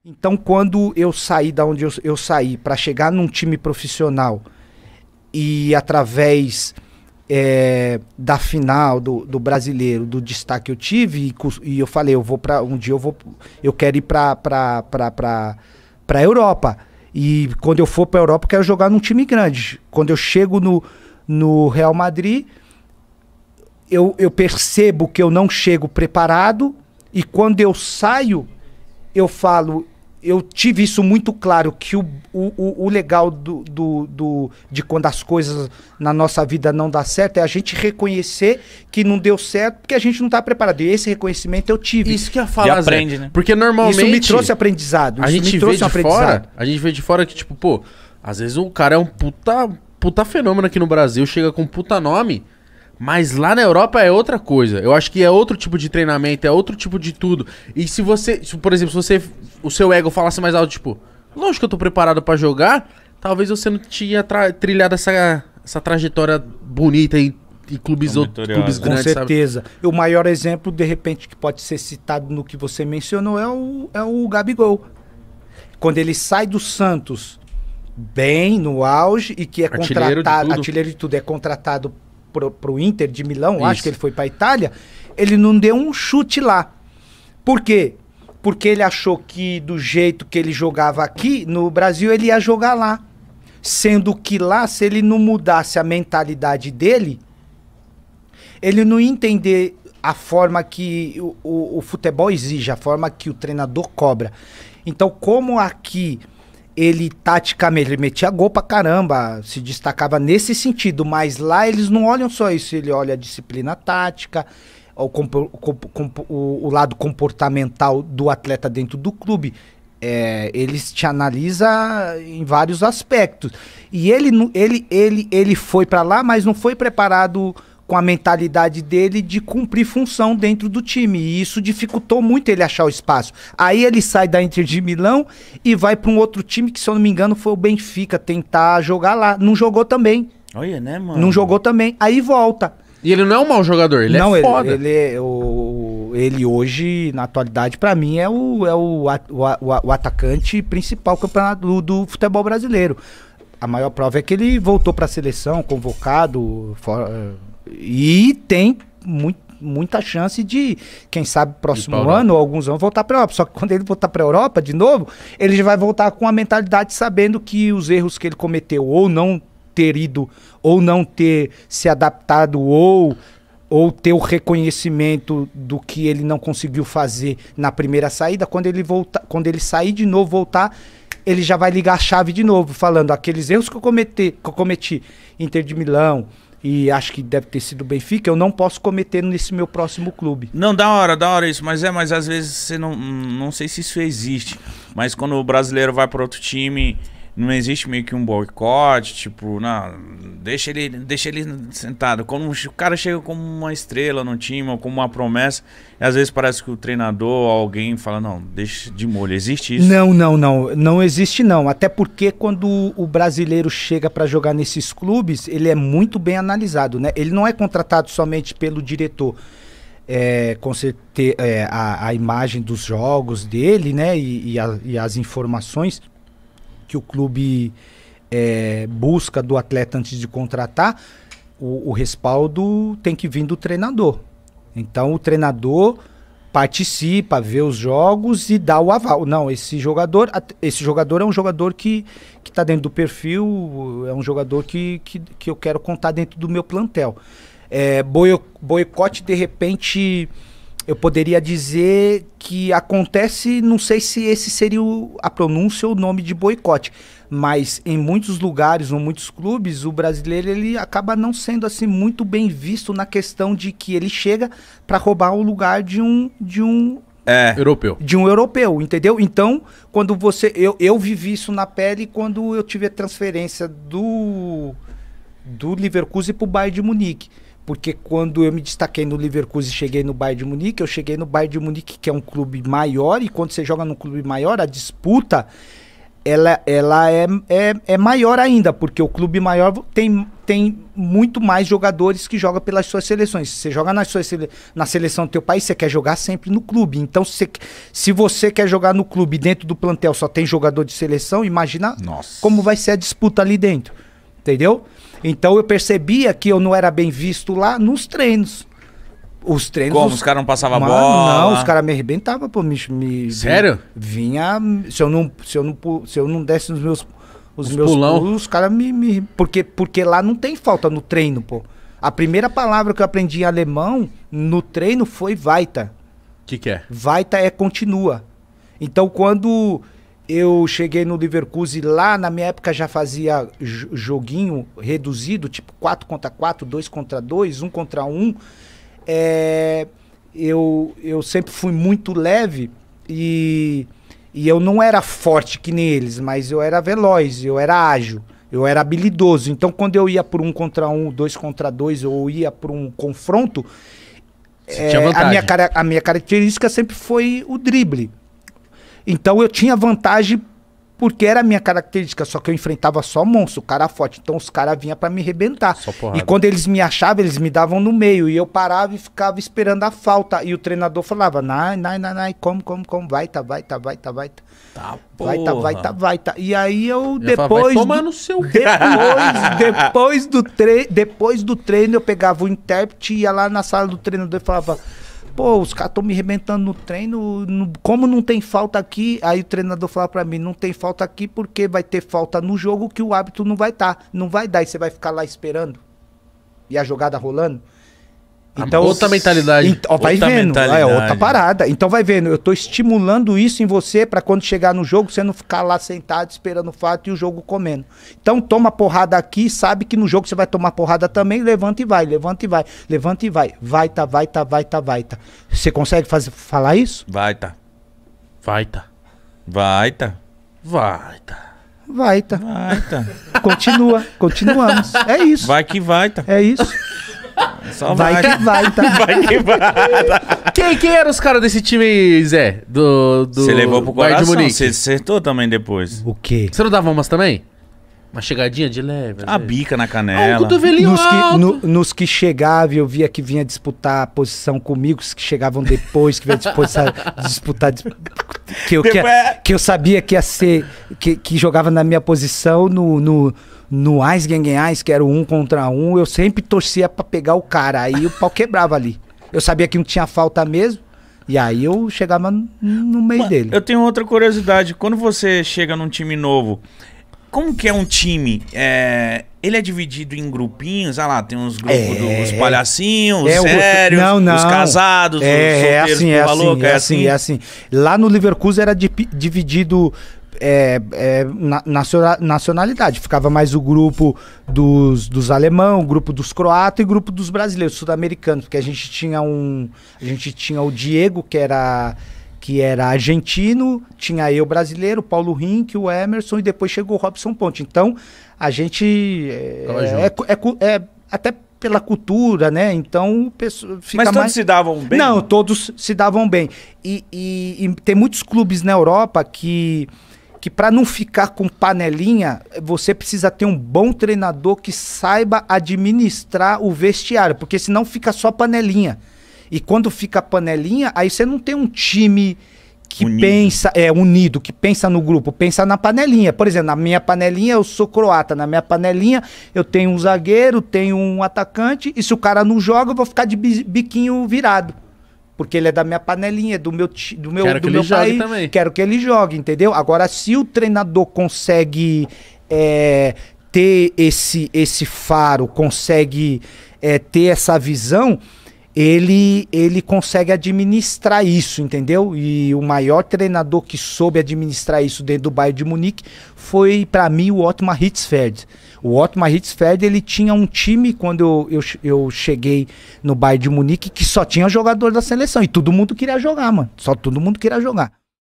Então, quando eu saí da onde eu saí para chegar num time profissional e através da final do brasileiro, do destaque que eu tive, e eu falei, eu quero ir para a Europa. E quando eu for para a Europa, eu quero jogar num time grande. Quando eu chego no Real Madrid, eu percebo que eu não chego preparado, e quando eu saio, eu falo, eu tive isso muito claro, que o legal de quando as coisas na nossa vida não dá certo é a gente reconhecer que não deu certo porque a gente não está preparado. E esse reconhecimento eu tive. Isso que eu falo, aprende, né? Porque normalmente... Isso me trouxe aprendizado. A gente vê de fora que, tipo, pô, às vezes o cara é um puta fenômeno aqui no Brasil, chega com um puta nome, mas lá na Europa é outra coisa. Eu acho que é outro tipo de treinamento, é outro tipo de tudo. E se você, por exemplo, o seu ego falasse mais alto, tipo, lógico que eu tô preparado pra jogar, talvez você não tinha trilhado essa trajetória bonita em clubes grandes, com certeza. Sabe? O maior exemplo, de repente, que pode ser citado no que você mencionou é o Gabigol. Quando ele sai do Santos bem no auge e que é contratado, artilheiro de tudo, é contratado pro Inter de Milão, acho que ele foi pra Itália, ele não deu um chute lá. Por quê? Porque ele achou que do jeito que ele jogava aqui, no Brasil, ele ia jogar lá. Sendo que lá, se ele não mudasse a mentalidade dele, ele não ia entender a forma que o futebol exige, a forma que o treinador cobra. Então, como aqui ele taticamente, ele metia gol pra caramba, se destacava nesse sentido, mas lá eles não olham só isso, ele olha a disciplina tática, o lado comportamental do atleta dentro do clube. Eles te analisam em vários aspectos. E ele foi pra lá, mas não foi preparado com a mentalidade dele de cumprir função dentro do time. E isso dificultou muito ele achar o espaço. Aí ele sai da Inter de Milão e vai para um outro time que, se eu não me engano, foi o Benfica, tentar jogar lá. Não jogou também. Olha, né, mano? Não jogou também. Aí volta. E ele não é um mau jogador, ele é foda. Ele hoje, na atualidade, pra mim, é o atacante principal do futebol brasileiro. A maior prova é que ele voltou pra seleção, convocado, e tem muita chance de, quem sabe, próximo ano ou alguns anos, voltar pra Europa. Só que quando ele voltar pra Europa, de novo, ele já vai voltar com a mentalidade sabendo que os erros que ele cometeu, ou não ter ido, ou não ter se adaptado, ou ter o reconhecimento do que ele não conseguiu fazer na primeira saída, quando ele sair de novo, voltar, ele já vai ligar a chave de novo, falando aqueles erros que eu cometi Inter de Milão, e acho que deve ter sido o Benfica, eu não posso cometer nesse meu próximo clube. Não, da hora isso, mas às vezes você não sei se isso existe, mas quando o brasileiro vai para outro time, não existe meio que um boicote, tipo, não, deixa ele sentado. Quando o cara chega como uma estrela no time, ou como uma promessa, e às vezes parece que o treinador, alguém fala, não, deixa de molho. Existe isso? Não existe não. Até porque quando o brasileiro chega para jogar nesses clubes, ele é muito bem analisado, né? Ele não é contratado somente pelo diretor. Com certeza, a imagem dos jogos dele, né? E as informações que o clube busca do atleta antes de contratar, o respaldo tem que vir do treinador. Então o treinador participa, vê os jogos e dá o aval. Não, esse jogador é um jogador que está dentro do perfil, é um jogador que eu quero contar dentro do meu plantel. Boicote, de repente, eu poderia dizer que acontece, não sei se esse seria a pronúncia ou o nome de boicote, mas em muitos lugares ou muitos clubes, o brasileiro ele acaba não sendo assim muito bem visto na questão de que ele chega para roubar o lugar de um europeu. De um europeu, entendeu? Então, quando eu vivi isso na pele quando eu tive a transferência do Leverkusen para o Bayern de Munique. Porque quando eu me destaquei no Leverkusen e cheguei no Bayern de Munique, eu cheguei no Bayern de Munique, que é um clube maior, e quando você joga num clube maior, a disputa ela é maior ainda, porque o clube maior tem muito mais jogadores que jogam pelas suas seleções. Se você joga na seleção do teu país, você quer jogar sempre no clube. Então, se você quer jogar no clube dentro do plantel só tem jogador de seleção, imagina como vai ser a disputa ali dentro. Entendeu? Então eu percebia que eu não era bem visto lá nos treinos. Os treinos... Como? Os caras não passavam bola? Não, os caras me arrebentavam, pô. Sério? Vinha... Se eu não desse os meus pulão. pulos, os caras porque lá não tem falta no treino, pô. A primeira palavra que eu aprendi em alemão no treino foi Weiter. O que é? Weiter é continua. Então, quando eu cheguei no Leverkusen, lá na minha época já fazia joguinho reduzido, tipo 4 contra 4, 2 contra 2, 1 contra 1. Eu sempre fui muito leve e eu não era forte que nem eles, mas eu era veloz, eu era ágil, eu era habilidoso. Então, quando eu ia por 1 contra 1, 2 contra 2, ou ia por um confronto, a minha característica sempre foi o drible. Então, eu tinha vantagem porque era a minha característica, só que eu enfrentava só monstro, cara forte. Então os caras vinham pra me arrebentar. E quando eles me achavam, eles me davam no meio. E eu parava e ficava esperando a falta. E o treinador falava, não, como, vai. Tá, vai. E aí eu, depois... Vai tomar no seu... Depois do treino, eu pegava o intérprete, ia lá na sala do treinador e falava... Pô, os caras estão me arrebentando no treino, como não tem falta aqui? Aí o treinador falava pra mim, não tem falta aqui porque vai ter falta no jogo que o árbitro não vai dar, e você vai ficar lá esperando. E a jogada rolando. Então, outra mentalidade. Vai vendo, é outra parada. Então vai vendo, eu tô estimulando isso em você pra quando chegar no jogo, você não ficar lá sentado esperando o fato e o jogo comendo. Então toma porrada aqui, sabe que no jogo você vai tomar porrada também, levanta e vai. Vai. Você consegue falar isso? Vai. Continuamos. É isso. Vai que vai, tá. É isso. Só vai que vai, tá? Vai que vai. Quem eram os caras desse time, Zé? Você levou pro Bayern de coração, Munique? você acertou também depois. O quê? Você não dava umas também? Uma chegadinha de leve? A bica na canela. Um cotovelinho nos que chegavam, eu via que vinha disputar a posição comigo, os que chegavam depois, que vinha disputar que eu sabia que ia ser, que jogava na minha posição no Eis gegen Eis, que era o 1 contra 1, eu sempre torcia pra pegar o cara, aí o pau quebrava ali. Eu sabia que não tinha falta mesmo, e aí eu chegava no meio dele. Eu tenho outra curiosidade, quando você chega num time novo, como que é um time? Ele é dividido em grupinhos, lá, tem uns grupos dos palhacinhos, os sérios, os casados, os solteiros, é assim. Lá no Leverkusen era dividido nacionalidade. Ficava mais o grupo dos alemão, o grupo dos croatas e o grupo dos brasileiros, sul-americanos, porque a gente tinha o Diego, que era argentino, tinha eu brasileiro, o Paulo Rink, o Emerson, e depois chegou o Robson Ponte. Então, a gente até pela cultura, né? Então, fica. Mas todos se davam bem? Não, todos se davam bem. E tem muitos clubes na Europa que para não ficar com panelinha, você precisa ter um bom treinador que saiba administrar o vestiário, porque senão fica só panelinha. E quando fica panelinha, aí você não tem um time que unido, que pensa no grupo, pensa na panelinha. Por exemplo, na minha panelinha eu sou croata, na minha panelinha eu tenho um zagueiro, tenho um atacante, e se o cara não joga, eu vou ficar de biquinho virado. Porque ele é da minha panelinha, do meu país, também. Quero que ele jogue, entendeu? Agora, se o treinador consegue ter esse faro, consegue ter essa visão, ele consegue administrar isso, entendeu? E o maior treinador que soube administrar isso dentro do Bayern de Munique foi, para mim, o Ottmar Hitzfeld. O Ottmar Hitzfeld, ele tinha um time, quando eu cheguei no Bayern de Munique, que só tinha jogador da seleção. E todo mundo queria jogar, mano. Só todo mundo queria jogar.